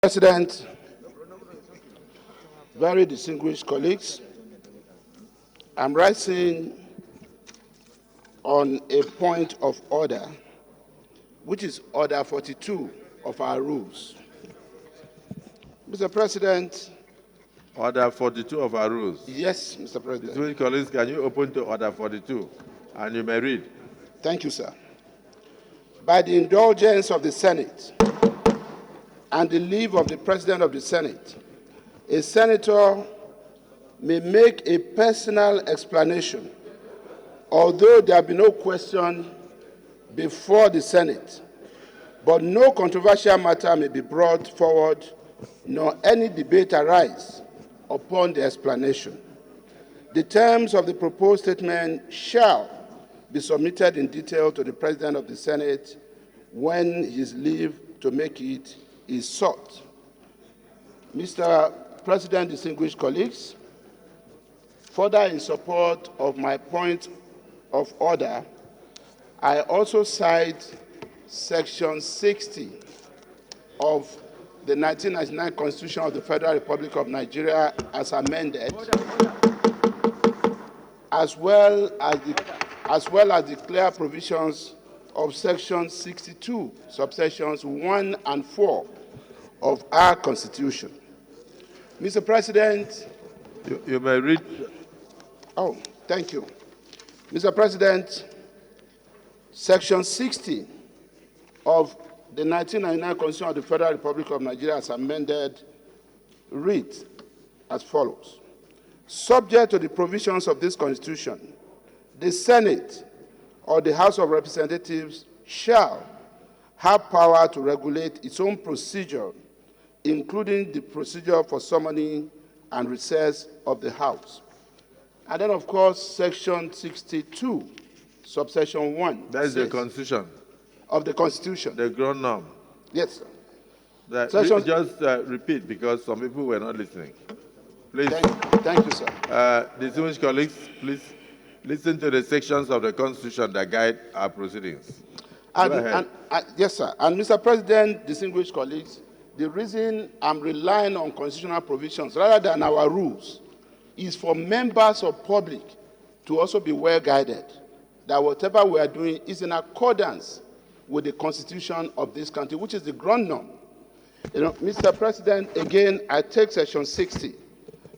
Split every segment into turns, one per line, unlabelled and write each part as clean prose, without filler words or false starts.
President, very distinguished colleagues, I'm rising on a point of order, which is Order 42 of our rules. Mr. President.
Order 42 of our rules.
Yes, Mr. President.
Distinguished colleagues, can you open to Order 42? And you may read.
Thank you, sir. By the indulgence of the Senate and the leave of the President of the Senate, a senator may make a personal explanation, although there be no question before the Senate, but no controversial matter may be brought forward, nor any debate arise upon the explanation. The terms of the proposed statement shall be submitted in detail to the President of the Senate when his leave to make it is sought. Mr. President, distinguished colleagues, further in support of my point of order, I also cite Section 60 of the 1999 Constitution of the Federal Republic of Nigeria as amended, as well as the clear provisions of Section 62, subsections 1 and 4 of our Constitution. Mr. President.
You may read.
Oh, thank you. Mr. President, Section 60 of the 1999 Constitution of the Federal Republic of Nigeria as amended reads as follows. Subject to the provisions of this Constitution, the Senate or the House of Representatives shall have power to regulate its own procedure, including the procedure for summoning and recess of the House. And then, of course, Section 62, subsection 1.
That is the Constitution.
Of the Constitution.
The ground norm.
Yes, sir.
Just repeat, because some people were not listening. Please.
Thank you, sir.
Distinguished colleagues, please listen to the sections of the Constitution that guide our proceedings.
Yes, sir. And Mr. President, distinguished colleagues, the reason I'm relying on constitutional provisions rather than our rules is for members of public to also be well guided that whatever we are doing is in accordance with the Constitution of this country, which is the ground norm. Mr. President, again, I take Section 60,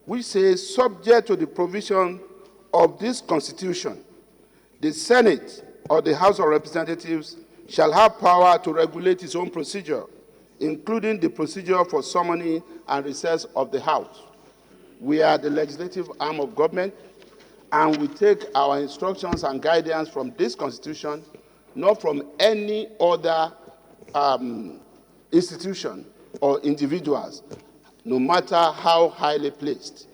which says, subject to the provision of this Constitution, the Senate or the House of Representatives shall have power to regulate its own procedure, including the procedure for summoning and recess of the House. We are the legislative arm of government, and we take our instructions and guidance from this Constitution, not from any other institution or individuals, no matter how highly placed,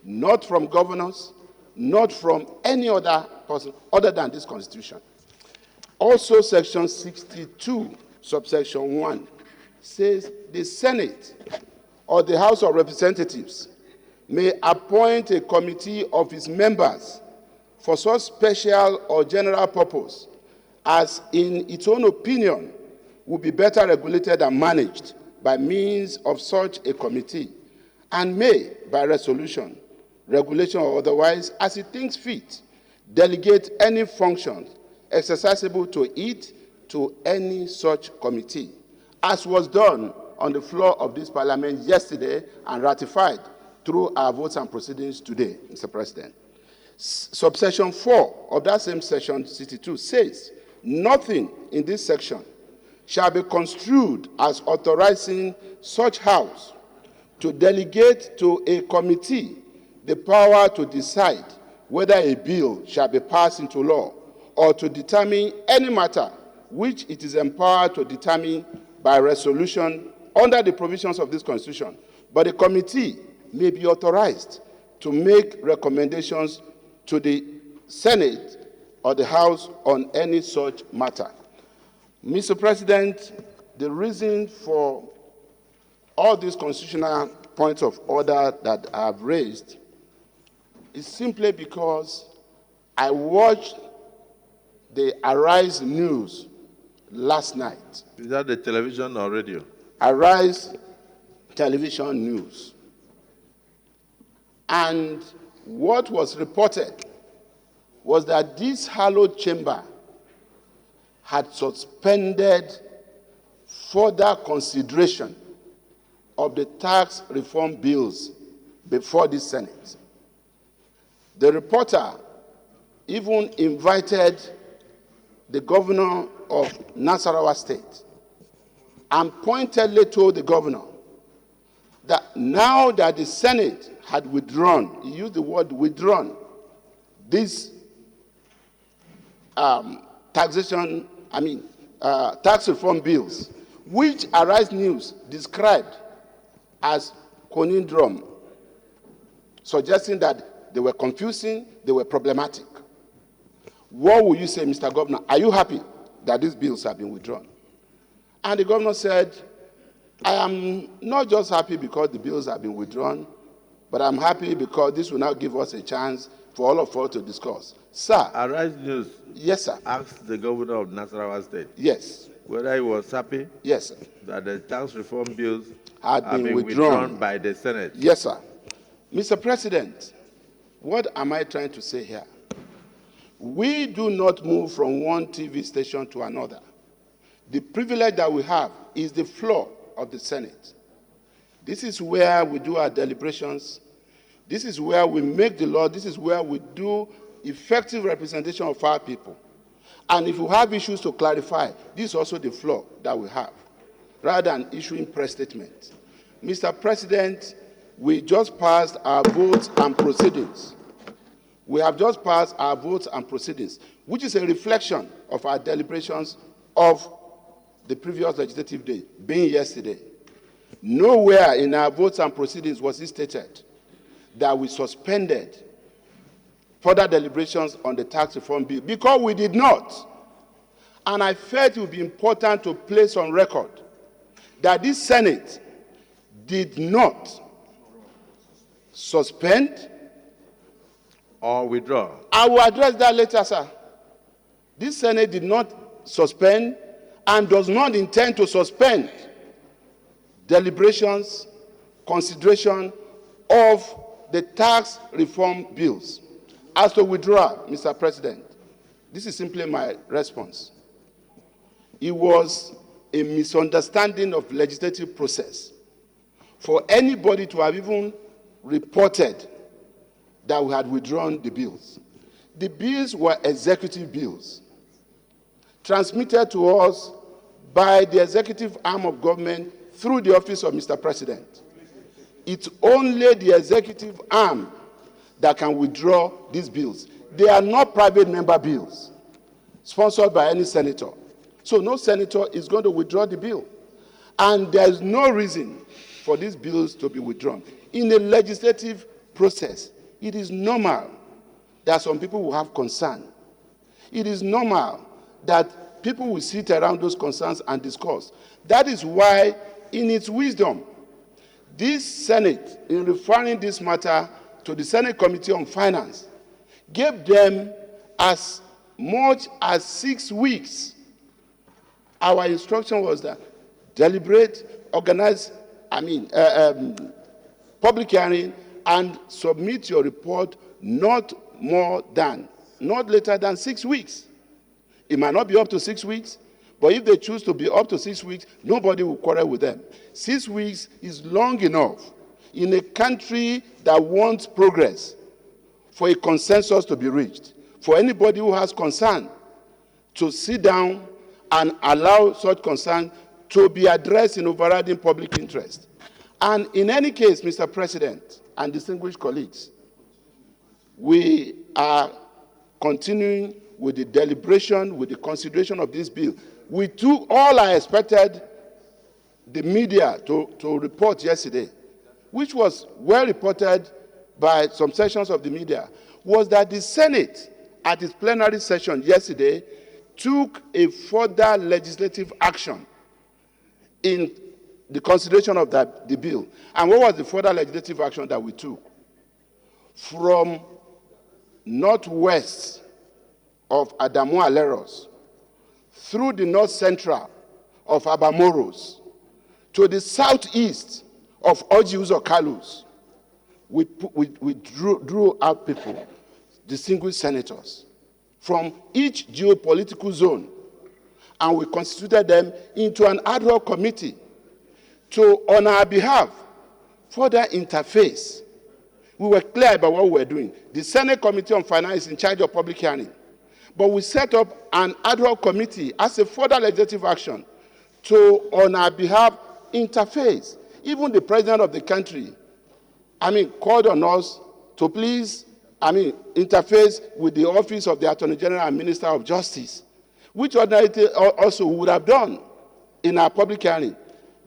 not from governors, not from any other person other than this Constitution. Also, Section 62, subsection 1, says the Senate or the House of Representatives may appoint a committee of its members for such special or general purpose as, in its own opinion, would be better regulated and managed by means of such a committee, and may, by resolution, regulation or otherwise, as it thinks fit, delegate any functions exercisable to it to any such committee, as was done on the floor of this Parliament yesterday and ratified through our votes and proceedings today, Mr. President. Subsection 4 of that same Section 62 says, nothing in this section shall be construed as authorizing such House to delegate to a committee the power to decide whether a bill shall be passed into law or to determine any matter which it is empowered to determine by resolution under the provisions of this Constitution. But the committee may be authorized to make recommendations to the Senate or the House on any such matter. Mr. President, the reason for all these constitutional points of order that I have raised is simply because I watched the Arise News last night.
Is that the television or radio?
Arise television news. And what was reported was that this hallowed chamber had suspended further consideration of the tax reform bills before the Senate. The reporter even invited the governor of Nasarawa State and pointedly told the governor that now that the Senate had withdrawn, he used the word withdrawn, this tax reform bills, which Arise News described as conundrum, suggesting that they were confusing, they were problematic. What would you say, Mr. Governor? Are you happy that these bills have been withdrawn? And the governor said, I am not just happy because the bills have been withdrawn, but I'm happy because this will now give us a chance for all of us to discuss. Sir.
Arise News.
Yes, sir.
Asked the governor of Nasarawa State.
Yes.
Whether he was happy.
Yes, sir.
That the tax reform bills
had been withdrawn
by the Senate.
Yes, sir. Mr. President, what am I trying to say here? We do not move from one TV station to another. The privilege that we have is the floor of the Senate. This is where we do our deliberations. This is where we make the law. This is where we do effective representation of our people. And if you have issues to clarify, this is also the floor that we have, rather than issuing press statements. Mr. President, we just passed our votes and proceedings. We have just passed our votes and proceedings, which is a reflection of our deliberations of the previous legislative day, being yesterday. Nowhere in our votes and proceedings was it stated that we suspended further deliberations on the tax reform bill, because we did not. And I felt it would be important to place on record that this Senate did not suspend
or withdraw.
I will address that later, sir. This Senate did not suspend and does not intend to suspend deliberations, consideration of the tax reform bills. As to withdraw, Mr. President, this is simply my response. It was a misunderstanding of legislative process for anybody to have even reported that we had withdrawn the bills. The bills were executive bills transmitted to us by the executive arm of government through the office of Mr. President. It's only the executive arm that can withdraw these bills. They are not private member bills sponsored by any senator. So no senator is going to withdraw the bill. And there is no reason for these bills to be withdrawn. In the legislative process, it is normal that some people will have concern. It is normal that people will sit around those concerns and discuss. That is why, in its wisdom, this Senate, in referring this matter to the Senate Committee on Finance, gave them as much as 6 weeks. Our instruction was that deliberate, organize, public hearing, and submit your report not later than 6 weeks. It might not be up to 6 weeks, but if they choose to be up to 6 weeks, nobody will quarrel with them. 6 weeks is long enough in a country that wants progress for a consensus to be reached, for anybody who has concern to sit down and allow such concern to be addressed in overriding public interest. And in any case, Mr. President and distinguished colleagues, we are continuing with the deliberation, with the consideration of this bill. We took all I expected the media to report yesterday, which was well reported by some sections of the media, was that the Senate, at its plenary session yesterday, took a further legislative action in the consideration of the bill. And what was the further legislative action that we took? From northwest of Adamu Aleros, through the north central of Abamoros, to the southeast of Ojus or Kalus, we drew out people, distinguished senators, from each geopolitical zone, and we constituted them into an ad hoc committee to, on our behalf, further interface. We were clear about what we were doing. The Senate Committee on Finance is in charge of public hearing, but we set up an ad hoc committee as a further legislative action to, on our behalf, interface. Even the president of the country, called on us to please, interface with the office of the Attorney General and Minister of Justice, which ordinarily also would have done in our public hearing.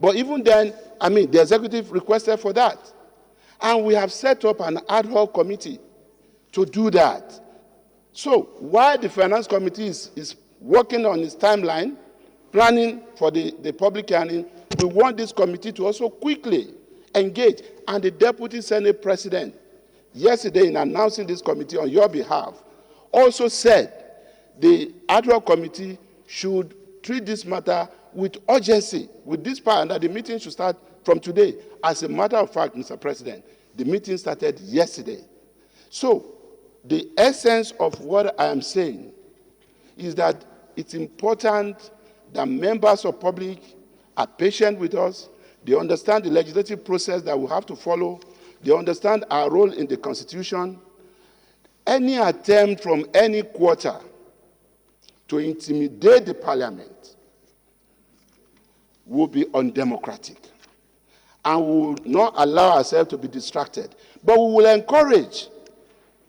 But even then, the executive requested for that. And we have set up an ad hoc committee to do that. So while the Finance Committee is working on its timeline, planning for the public hearing, we want this committee to also quickly engage. And the Deputy Senate President, yesterday in announcing this committee on your behalf, also said the ad hoc committee should treat this matter with urgency, with this power, and that the meeting should start from today. As a matter of fact, Mr. President, the meeting started yesterday. So the essence of what I am saying is that it's important that members of public are patient with us. They understand the legislative process that we have to follow. They understand our role in the Constitution. Any attempt from any quarter to intimidate the Parliament will be undemocratic. And we will not allow ourselves to be distracted. But we will encourage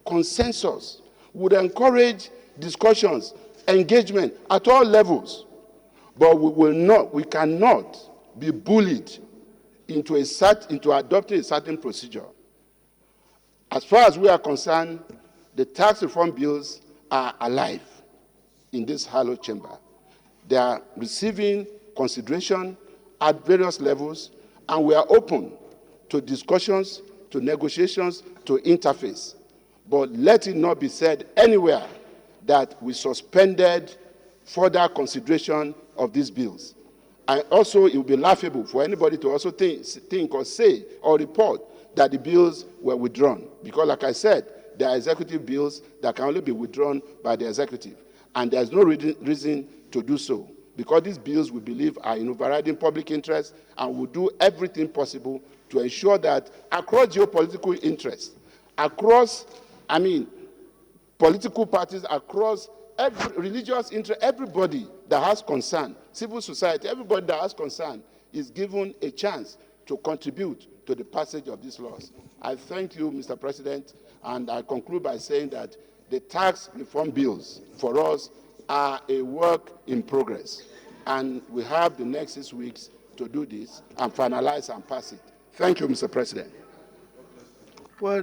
consensus. We will encourage discussions, engagement at all levels. But we cannot be bullied into adopting a certain procedure. As far as we are concerned, the tax reform bills are alive in this hallowed chamber. They are receiving consideration at various levels, and we are open to discussions, to negotiations, to interface. But let it not be said anywhere that we suspended further consideration of these bills. And also, it would be laughable for anybody to also think or say or report that the bills were withdrawn. Because, like I said, there are executive bills that can only be withdrawn by the executive. And there's no reason to do so. Because these bills, we believe, are in overriding public interest, and will do everything possible to ensure that across geopolitical interests, across, political parties, across every religious interest, everybody that has concern, civil society, everybody that has concern is given a chance to contribute to the passage of these laws. I thank you, Mr. President, and I conclude by saying that the tax reform bills for us are a work in progress. And we have the next 6 weeks to do this and finalize and pass it. Thank you, Mr. President.
Well,